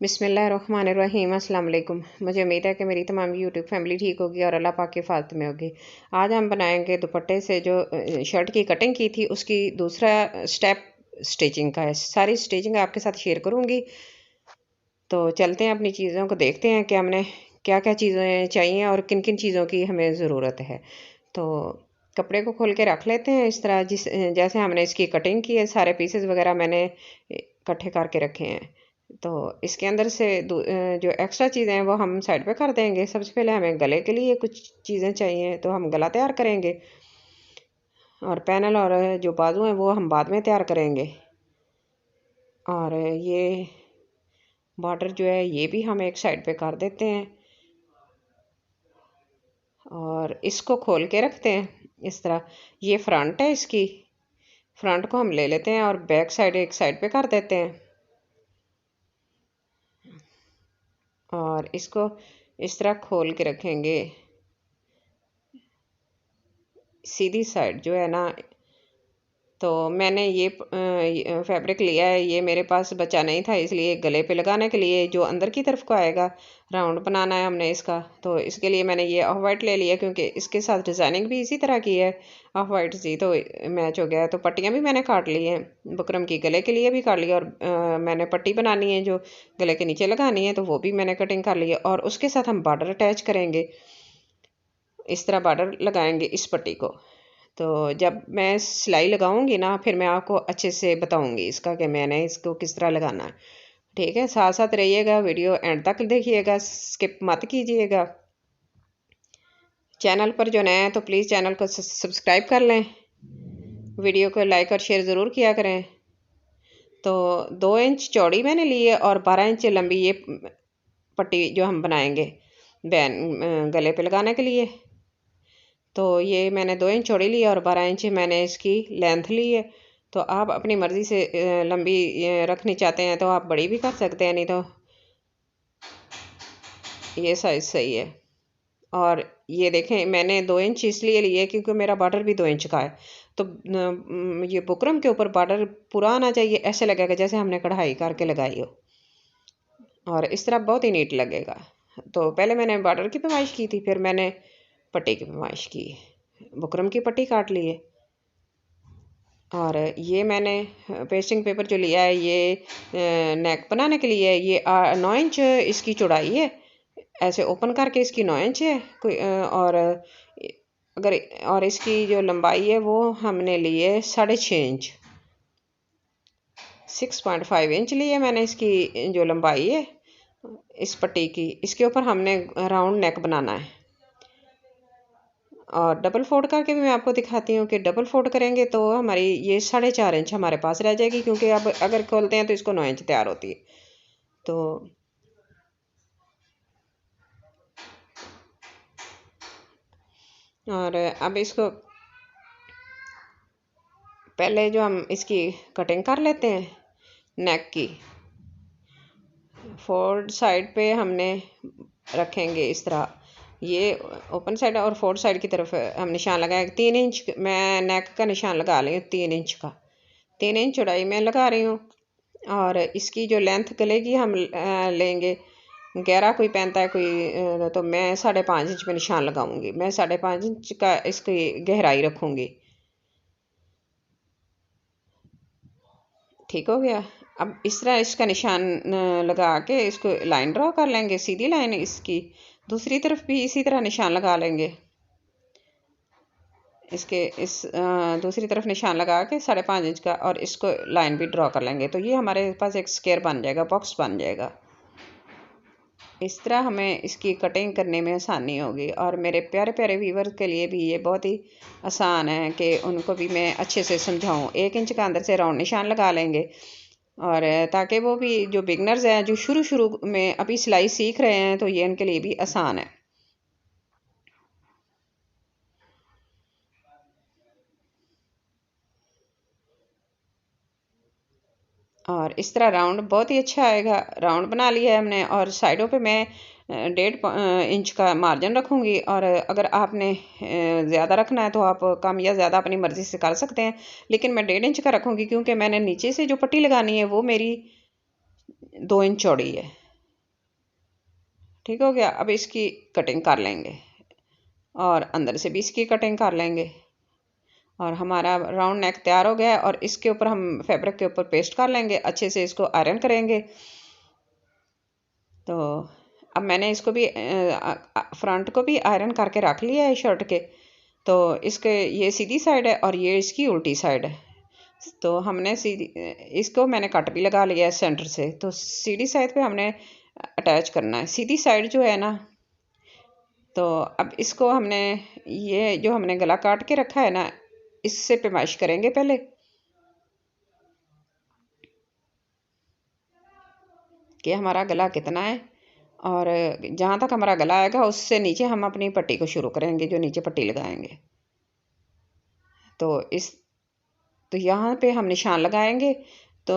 बिस्मिल्लाहिर्रहमानिर्रहीम अस्सलाम वालेकुम। मुझे उम्मीद है कि मेरी तमाम यूट्यूब फैमिली ठीक होगी और अल्लाह पाक की हिफाज़त में होगी। आज हम बनाएंगे दुपट्टे से जो शर्ट की कटिंग की थी उसकी दूसरा स्टेप स्टिचिंग का है। सारी स्टिचिंग आपके साथ शेयर करूँगी। तो चलते हैं अपनी चीज़ों को देखते हैं कि हमने क्या क्या चीज़ें चाहिए और किन किन चीज़ों की हमें ज़रूरत है। तो कपड़े को खोल के रख लेते हैं इस तरह जैसे हमने इसकी कटिंग की है। सारे पीसेस वगैरह मैंने इकट्ठे करके रखे हैं। तो इसके अंदर से जो एक्स्ट्रा चीज़ें हैं वो हम साइड पे कर देंगे। सबसे पहले हमें गले के लिए कुछ चीज़ें चाहिए, तो हम गला तैयार करेंगे और पैनल और जो बाजू हैं वो हम बाद में तैयार करेंगे। और ये बॉर्डर जो है ये भी हम एक साइड पे कर देते हैं और इसको खोल के रखते हैं इस तरह। ये फ्रंट है, इसकी फ्रंट को हम ले लेते हैं और बैक साइड एक साइड पे कर देते हैं और इसको इस तरह खोल के रखेंगे। सीधी साइड जो है ना, तो मैंने ये फैब्रिक लिया है, ये मेरे पास बचा नहीं था, इसलिए गले पे लगाने के लिए जो अंदर की तरफ को आएगा राउंड बनाना है हमने इसका। तो इसके लिए मैंने ये ऑफ वाइट ले लिया क्योंकि इसके साथ डिज़ाइनिंग भी इसी तरह की है, ऑफ वाइट सी, तो मैच हो गया। तो पट्टियाँ भी मैंने काट ली हैं, बुकरम की गले के लिए भी काट लिया और मैंने पट्टी बनानी है जो गले के नीचे लगानी है, तो वो भी मैंने कटिंग कर ली है। और उसके साथ हम बॉर्डर अटैच करेंगे, इस तरह बॉर्डर लगाएंगे इस पट्टी को। तो जब मैं सिलाई लगाऊंगी ना फिर मैं आपको अच्छे से बताऊंगी इसका कि मैंने इसको किस तरह लगाना है। ठीक है, साथ साथ रहिएगा, वीडियो एंड तक देखिएगा, स्किप मत कीजिएगा। चैनल पर जो नया है तो प्लीज़ चैनल को सब्सक्राइब कर लें, वीडियो को लाइक और शेयर ज़रूर किया करें। तो 2 इंच चौड़ी मैंने ली है और 12 इंच लंबी ये पट्टी जो हम बनाएंगे गले पे लगाने के लिए। तो ये मैंने 2 इंच चौड़ी ली है और 12 इंच मैंने इसकी लेंथ ली है। तो आप अपनी मर्ज़ी से लंबी रखनी चाहते हैं तो आप बड़ी भी कर सकते हैं, नहीं तो ये साइज़ सही है। और ये देखें मैंने 2 इंच इसलिए लिए क्योंकि मेरा बॉर्डर भी 2 इंच का है। तो ये बुकरम के ऊपर बॉर्डर पूरा आना चाहिए, ऐसे लगेगा जैसे हमने कढ़ाई करके लगाई हो, और इस तरह बहुत ही नीट लगेगा। तो पहले मैंने बॉर्डर की पैमाइश की थी, फिर मैंने पट्टी की पैमाइश की, बुकरम की पट्टी काट ली है। और ये मैंने पेस्टिंग पेपर जो लिया है ये नेक बनाने के लिए, ये 9 इंच इसकी चौड़ाई है, ऐसे ओपन करके इसकी 9 इंच है कोई। और अगर और इसकी जो लंबाई है वो हमने ली है 6.5 इंच, 6.5 इंच ली है मैंने इसकी जो लंबाई है इस पट्टी की। इसके ऊपर हमने राउंड नेक बनाना है और डबल फोल्ड करके भी मैं आपको दिखाती हूँ कि डबल फोल्ड करेंगे तो हमारी ये 4.5 इंच हमारे पास रह जाएगी, क्योंकि अब अगर खोलते हैं तो इसको 9 इंच तैयार होती है। तो और अब इसको पहले जो हम इसकी कटिंग कर लेते हैं नेक की, फोर्ड साइड पे हमने रखेंगे इस तरह। ये ओपन साइड और फोर्ड साइड की तरफ हम निशान लगाएंगे। 3 इंच मैं नेक का निशान लगा रही हूँ, 3 इंच का, 3 इंच चौड़ाई में लगा रही हूँ। और इसकी जो लेंथ गले की हम लेंगे, 11 कोई पहनता है कोई, तो मैं 5.5 इंच में निशान लगाऊंगी। मैं 5.5 इंच का इसकी गहराई रखूंगी। ठीक हो गया। अब इस तरह इसका निशान लगा के इसको लाइन ड्रॉ कर लेंगे, सीधी लाइन। इसकी दूसरी तरफ भी इसी तरह निशान लगा लेंगे, इसके इस दूसरी तरफ निशान लगा के 5.5 इंच का, और इसको लाइन भी ड्रॉ कर लेंगे। तो ये हमारे पास एक स्क्वायर बन जाएगा, बॉक्स बन जाएगा। इस तरह हमें इसकी कटिंग करने में आसानी होगी और मेरे प्यारे प्यारे व्यूवर्स के लिए भी ये बहुत ही आसान है कि उनको भी मैं अच्छे से समझाऊं। 1 इंच का अंदर से राउंड निशान लगा लेंगे, और ताकि वो भी जो बिगनर्स हैं जो शुरू शुरू में अभी सिलाई सीख रहे हैं तो ये उनके लिए भी आसान है। और इस तरह राउंड बहुत ही अच्छा आएगा। राउंड बना लिया है हमने, और साइडों पे मैं 1.5 इंच का मार्जिन रखूँगी। और अगर आपने ज़्यादा रखना है तो आप कम या ज़्यादा अपनी मर्ज़ी से कर सकते हैं, लेकिन मैं 1.5 इंच का रखूँगी क्योंकि मैंने नीचे से जो पट्टी लगानी है वो मेरी 2 इंच चौड़ी है। ठीक हो गया। अब इसकी कटिंग कर लेंगे और अंदर से भी इसकी कटिंग कर लेंगे और हमारा राउंड नेक तैयार हो गया है। और इसके ऊपर हम फैब्रिक के ऊपर पेस्ट कर लेंगे, अच्छे से इसको आयरन करेंगे। तो अब मैंने इसको भी फ्रंट को भी आयरन करके रख लिया है शर्ट के। तो इसके ये सीधी साइड है और ये इसकी उल्टी साइड है। तो हमने सीधी इसको मैंने कट भी लगा लिया है सेंटर से। तो सीधी साइड पे हमने अटैच करना है सीधी साइड जो है ना। तो अब इसको हमने ये जो हमने गला काट के रखा है ना, इससे पैमाइश करेंगे पहले कि हमारा गला कितना है। और जहाँ तक हमारा गला आएगा उससे नीचे हम अपनी पट्टी को शुरू करेंगे, जो नीचे पट्टी लगाएंगे। तो तो यहाँ पे हम निशान लगाएंगे। तो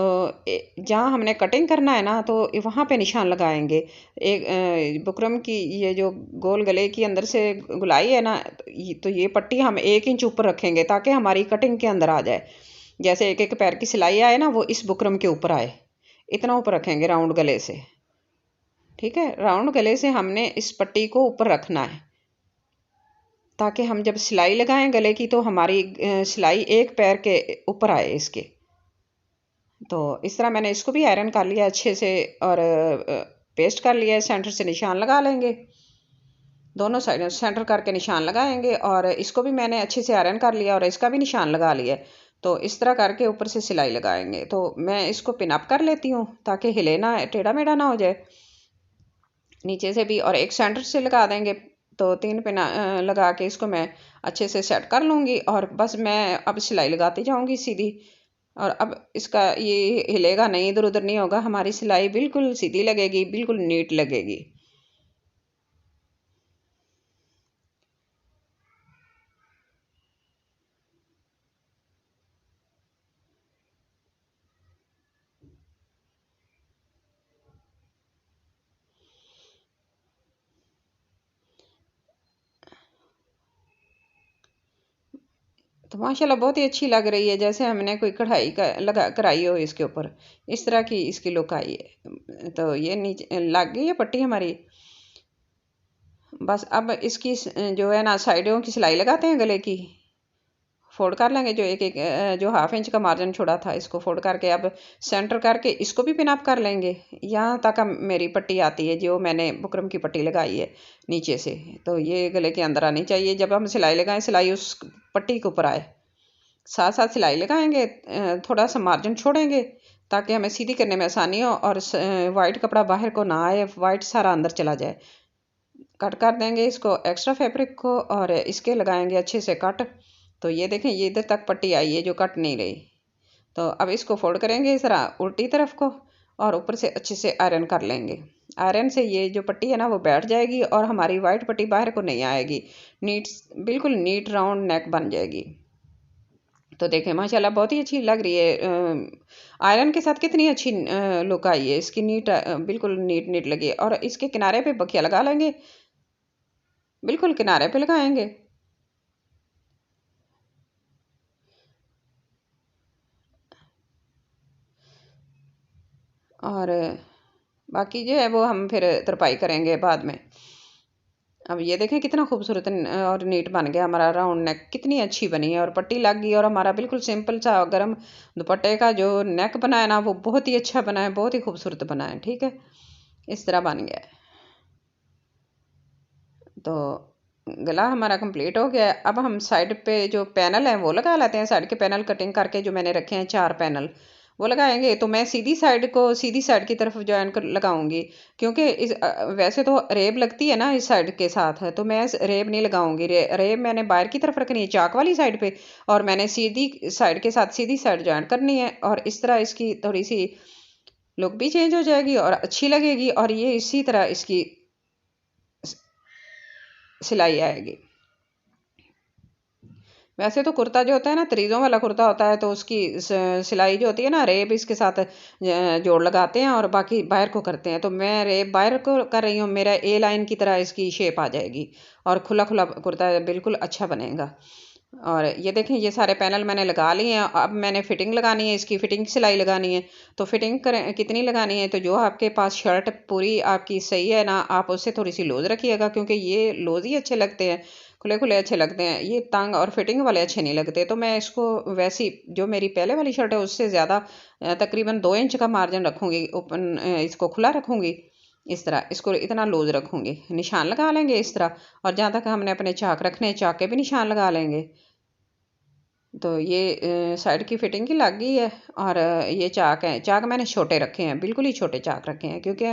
जहाँ हमने कटिंग करना है ना, तो वहाँ पे निशान लगाएंगे। एक बुकरम की ये जो गोल गले की अंदर से गुलाई है ना, तो ये पट्टी हम 1 इंच ऊपर रखेंगे ताकि हमारी कटिंग के अंदर आ जाए। जैसे एक एक पैर की सिलाई आए ना, वो इस बुकरम के ऊपर आए, इतना ऊपर रखेंगे राउंड गले से। ठीक है, राउंड गले से हमने इस पट्टी को ऊपर रखना है ताकि हम जब सिलाई लगाएं गले की तो हमारी सिलाई एक पैर के ऊपर आए इसके। तो इस तरह मैंने इसको भी आयरन कर लिया अच्छे से और पेस्ट कर लिया है। सेंटर से निशान लगा लेंगे, दोनों साइड सेंटर करके निशान लगाएंगे। और इसको भी मैंने अच्छे से आयरन कर लिया और इसका भी निशान लगा लिया। तो इस तरह करके ऊपर से सिलाई लगाएंगे। तो मैं इसको पिन अप कर लेती हूँ ताकि हिले ना, टेढ़ा मेढ़ा ना हो जाए नीचे से भी। और एक सेंटर से लगा देंगे। तो 3 पिन लगा के इसको मैं अच्छे से सेट कर लूँगी और बस मैं अब सिलाई लगाती जाऊँगी सीधी। और अब इसका ये हिलेगा नहीं, इधर उधर नहीं होगा, हमारी सिलाई बिल्कुल सीधी लगेगी, बिल्कुल नीट लगेगी। तो माशाल्लाह बहुत ही अच्छी लग रही है, जैसे हमने कोई कढ़ाई का लगा कराई हो इसके ऊपर। इस तरह की इसकी लुक आई है। तो ये नीचे लग गई है पट्टी हमारी। बस अब इसकी जो है ना साइडों की सिलाई लगाते हैं गले की, फोल्ड कर लेंगे। जो एक एक जो 1/2 इंच का मार्जिन छोड़ा था इसको फोल्ड करके अब सेंटर करके इसको भी पिन अप कर लेंगे। यहाँ तक मेरी पट्टी आती है जो मैंने बुकरम की पट्टी लगाई है नीचे से। तो ये गले के अंदर आनी चाहिए। जब हम सिलाई लगाएं, सिलाई उस पट्टी के ऊपर आए, साथ साथ सिलाई लगाएंगे, थोड़ा सा मार्जिन छोड़ेंगे ताकि हमें सीधी करने में आसानी हो और वाइट कपड़ा बाहर को ना आए, वाइट सारा अंदर चला जाए। कट कर देंगे इसको एक्स्ट्रा फैब्रिक को और इसके लगाएंगे अच्छे से कट। तो ये देखें, ये इधर तक पट्टी आई है जो कट नहीं रही। तो अब इसको फोल्ड करेंगे इस तरह उल्टी तरफ को और ऊपर से अच्छे से आयरन कर लेंगे। आयरन से ये जो पट्टी है ना वो बैठ जाएगी और हमारी वाइट पट्टी बाहर को नहीं आएगी। नीट, बिल्कुल नीट राउंड नेक बन जाएगी। तो देखें माशाल्लाह बहुत ही अच्छी लग रही है। आयरन के साथ कितनी अच्छी लुक आई है इसकी, नीट बिल्कुल नीट नीट लगी। और इसके किनारे पे बखिया लगा लेंगे, बिल्कुल किनारे पे लगाएंगे। और बाकी जो है वो हम फिर तरपाई करेंगे बाद में। अब ये देखें कितना खूबसूरत और नीट बन गया हमारा राउंड नेक, कितनी अच्छी बनी है और पट्टी लग गई। और हमारा बिल्कुल सिंपल सा गर्म दुपट्टे का जो नेक बना है ना, वो बहुत ही अच्छा बना है, बहुत ही खूबसूरत बना है। ठीक है, इस तरह बन गया है। तो गला हमारा कंप्लीट हो गया है। अब हम साइड पे जो पैनल है वो लगा लेते हैं। साइड के पैनल कटिंग करके जो मैंने रखे हैं 4 पैनल, वो लगाएंगे। तो मैं सीधी साइड को सीधी साइड की तरफ जॉइन कर लगाऊंगी, क्योंकि वैसे तो रेब लगती है ना इस साइड के साथ, तो मैं रेब नहीं लगाऊंगी। रेब मैंने बाहर की तरफ रखनी है चाक वाली साइड पे, और मैंने सीधी साइड के साथ सीधी साइड जॉइन करनी है। और इस तरह इसकी थोड़ी सी लुक भी चेंज हो जाएगी और अच्छी लगेगी। और ये इसी तरह इसकी सिलाई आएगी। वैसे तो कुर्ता जो होता है ना, तरीज़ों वाला कुर्ता होता है, तो उसकी सिलाई जो होती है ना, रेब इसके साथ जोड़ लगाते हैं और बाकी बाहर को करते हैं। तो मैं रेब बाहर को कर रही हूँ, मेरा ए लाइन की तरह इसकी शेप आ जाएगी और खुला खुला कुर्ता बिल्कुल अच्छा बनेगा। और ये देखें ये सारे पैनल मैंने लगा लिए हैं। अब मैंने फ़िटिंग लगानी है, इसकी फ़िटिंग सिलाई लगानी है। तो फ़िटिंग करें कितनी लगानी है, तो जो आपके पास शर्ट पूरी आपकी सही है ना, आप उससे थोड़ी सी लूज़ रखिएगा, क्योंकि ये लूज़ ही अच्छे लगते हैं, खुले खुले अच्छे लगते हैं, ये तंग और फिटिंग वाले अच्छे नहीं लगते। तो मैं इसको वैसी जो मेरी पहले वाली शर्ट है उससे ज़्यादा तकरीबन 2 इंच का मार्जिन रखूँगी, ओपन इसको खुला रखूँगी। इस तरह इसको इतना लूज़ रखूँगी, निशान लगा लेंगे इस तरह। और जहाँ तक हमने अपने चाक रखने हैं, चाक के भी निशान लगा लेंगे। तो ये साइड की फिटिंग की लग गई है। और ये चाक हैं, चाक मैंने छोटे रखे हैं, बिल्कुल ही छोटे चाक रखे हैं, क्योंकि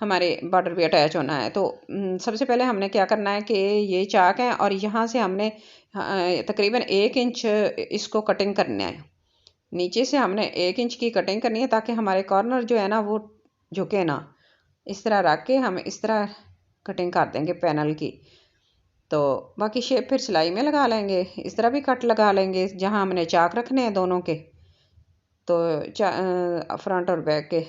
हमारे बॉर्डर भी अटैच होना है। तो सबसे पहले हमने क्या करना है कि ये चाक हैं और यहाँ से हमने तकरीबन 1 इंच इसको कटिंग करना है। नीचे से हमने 1 इंच की कटिंग करनी है, ताकि हमारे कॉर्नर जो है ना वो झुके ना। इस तरह रख के हम इस तरह कटिंग कर देंगे पैनल की। तो बाकी शेप फिर सिलाई में लगा लेंगे, इस तरह भी कट लगा लेंगे जहाँ हमने चाक रखने हैं दोनों के। तो फ्रंट और बैक के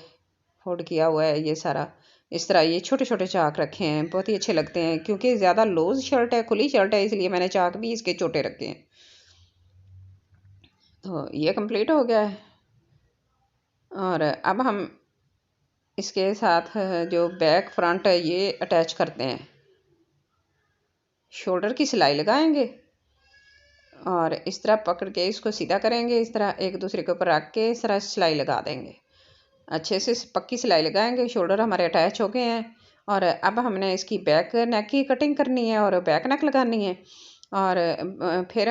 फोल्ड किया हुआ है ये सारा। इस तरह ये छोटे छोटे चाक रखे हैं, बहुत ही अच्छे लगते हैं, क्योंकि ज़्यादा लूज शर्ट है, खुली शर्ट है, इसलिए मैंने चाक भी इसके छोटे रखे हैं। तो ये कंप्लीट हो गया है। और अब हम इसके साथ जो बैक फ्रंट है ये अटैच करते हैं। शोल्डर की सिलाई लगाएंगे और इस तरह पकड़ के इसको सीधा करेंगे, इस तरह एक दूसरे के ऊपर रख के इस तरह सिलाई लगा देंगे। अच्छे से पक्की सिलाई लगाएंगे। शोल्डर हमारे अटैच हो गए हैं। और अब हमने इसकी बैक नेक की कटिंग करनी है और बैक नेक लगानी है। और फिर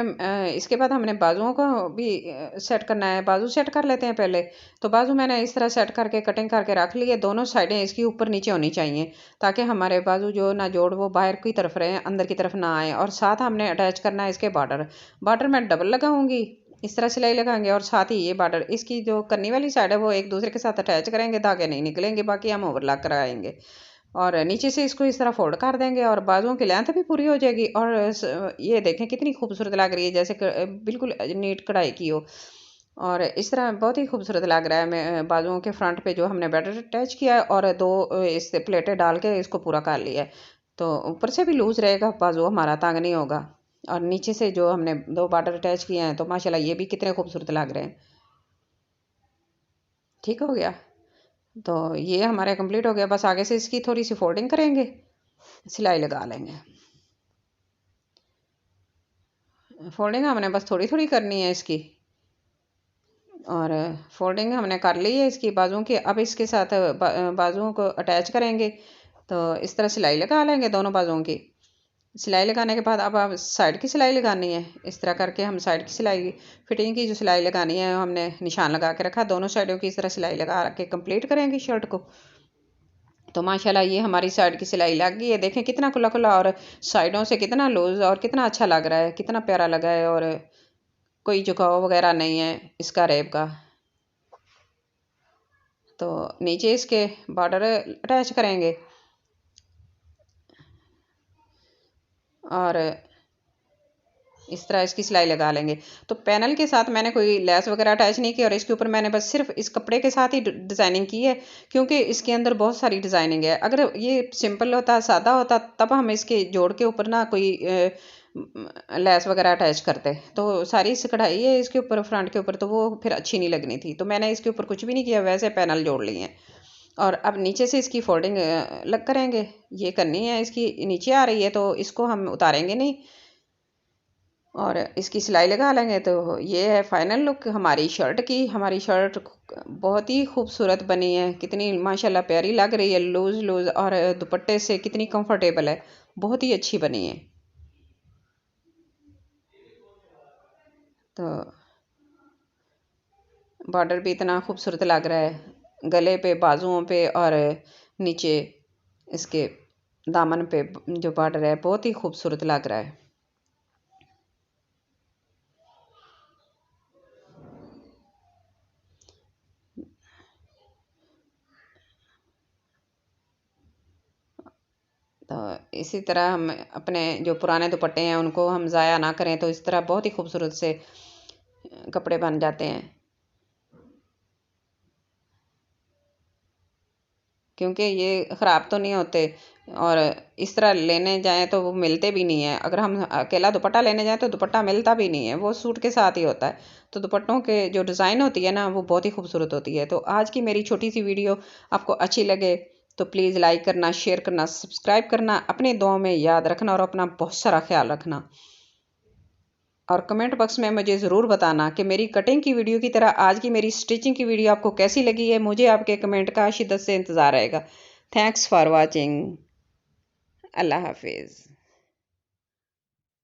इसके बाद हमने बाजुओं को भी सेट करना है। बाजू सेट कर लेते हैं पहले। तो बाजू मैंने इस तरह सेट करके कटिंग करके रख ली है। दोनों साइडें इसकी ऊपर नीचे होनी चाहिए, ताकि हमारे बाजू जो ना जोड़ वो बाहर की तरफ रहे, अंदर की तरफ ना आए। और साथ हमने अटैच करना है इसके बॉर्डर। बॉर्डर मैं डबल लगाऊंगी, इस तरह सिलाई लगाएंगे। और साथ ही ये बॉर्डर इसकी जो करनी वाली साइड है वो एक दूसरे के साथ अटैच करेंगे, धागे नहीं निकलेंगे, बाकी हम ओवरलॉक कराएंगे। और नीचे से इसको इस तरह फोल्ड कर देंगे और बाजुओं की लेंथ भी पूरी हो जाएगी। और ये देखें कितनी खूबसूरत लग रही है, जैसे बिल्कुल नीट कढ़ाई की हो। और इस तरह बहुत ही खूबसूरत लग रहा है। मैं बाजुओं के फ्रंट पे जो हमने बॉर्डर अटैच किया है और दो इस प्लेटें डाल के इसको पूरा कर लिया है। तो ऊपर से भी लूज रहेगा, बाजू हमारा तंग नहीं होगा। और नीचे से जो हमने दो बॉर्डर अटैच किए हैं, तो माशाल्लाह ये भी कितने खूबसूरत लग रहे हैं। ठीक हो गया। तो ये हमारे कंप्लीट हो गया। बस आगे से इसकी थोड़ी सी फोल्डिंग करेंगे, सिलाई लगा लेंगे। फोल्डिंग हमने बस थोड़ी थोड़ी करनी है इसकी। और फोल्डिंग हमने कर ली है इसकी बाजुओं की। अब इसके साथ बाजुओं को अटैच करेंगे। तो इस तरह सिलाई लगा लेंगे दोनों बाजुओं की। सिलाई लगाने के बाद अब साइड की सिलाई लगानी है। इस तरह करके हम साइड की सिलाई, फिटिंग की जो सिलाई लगानी है हमने निशान लगा के रखा। दोनों साइडों की इस तरह सिलाई लगा के कंप्लीट करेंगे शर्ट को। तो माशाल्लाह ये हमारी साइड की सिलाई लग गई है। देखें कितना खुला खुला और साइडों से कितना लूज और कितना अच्छा लग रहा है, कितना प्यारा लगा है। और कोई झुकाव वगैरह नहीं है इसका रेब का। तो नीचे इसके बॉर्डर अटैच करेंगे। और इस तरह इसकी सिलाई लगा लेंगे। तो पैनल के साथ मैंने कोई लेस वगैरह अटैच नहीं की, और इसके ऊपर मैंने बस सिर्फ इस कपड़े के साथ ही डिज़ाइनिंग की है, क्योंकि इसके अंदर बहुत सारी डिज़ाइनिंग है। अगर ये सिंपल होता, सादा होता, तब हम इसके जोड़ के ऊपर ना कोई लेस वगैरह अटैच करते। तो सारी इस कढ़ाई है इसके ऊपर, फ्रंट के ऊपर, तो वो फिर अच्छी नहीं लगनी थी। तो मैंने इसके ऊपर कुछ भी नहीं किया, वैसे पैनल जोड़ लिए हैं। और अब नीचे से इसकी फोल्डिंग लग करेंगे। ये करनी है, इसकी नीचे आ रही है तो इसको हम उतारेंगे नहीं और इसकी सिलाई लगा लेंगे। तो ये है फाइनल लुक हमारी शर्ट की। हमारी शर्ट बहुत ही खूबसूरत बनी है, कितनी माशाल्लाह प्यारी लग रही है, लूज लूज, और दुपट्टे से कितनी कंफर्टेबल है, बहुत ही अच्छी बनी है। तो बॉर्डर भी इतना खूबसूरत लग रहा है, गले पे, बाजुओं पे, और नीचे इसके दामन पे जो बॉर्डर है बहुत ही खूबसूरत लग रहा है। तो इसी तरह हम अपने जो पुराने दुपट्टे हैं उनको हम ज़ाया ना करें, तो इस तरह बहुत ही खूबसूरत से कपड़े बन जाते हैं। क्योंकि ये ख़राब तो नहीं होते, और इस तरह लेने जाएं तो वो मिलते भी नहीं है। अगर हम अकेला दुपट्टा लेने जाएं तो दुपट्टा मिलता भी नहीं है, वो सूट के साथ ही होता है। तो दुपट्टों के जो डिज़ाइन होती है ना, वो बहुत ही खूबसूरत होती है। तो आज की मेरी छोटी सी वीडियो आपको अच्छी लगे तो प्लीज़ लाइक करना, शेयर करना, सब्सक्राइब करना, अपने दुआओं में याद रखना और अपना बहुत सारा ख्याल रखना। और कमेंट बॉक्स में मुझे ज़रूर बताना कि मेरी कटिंग की वीडियो की तरह आज की मेरी स्टिचिंग की वीडियो आपको कैसी लगी है। मुझे आपके कमेंट का शिद्दत से इंतज़ार रहेगा। Thanks for watching. अल्लाह हाफिज़।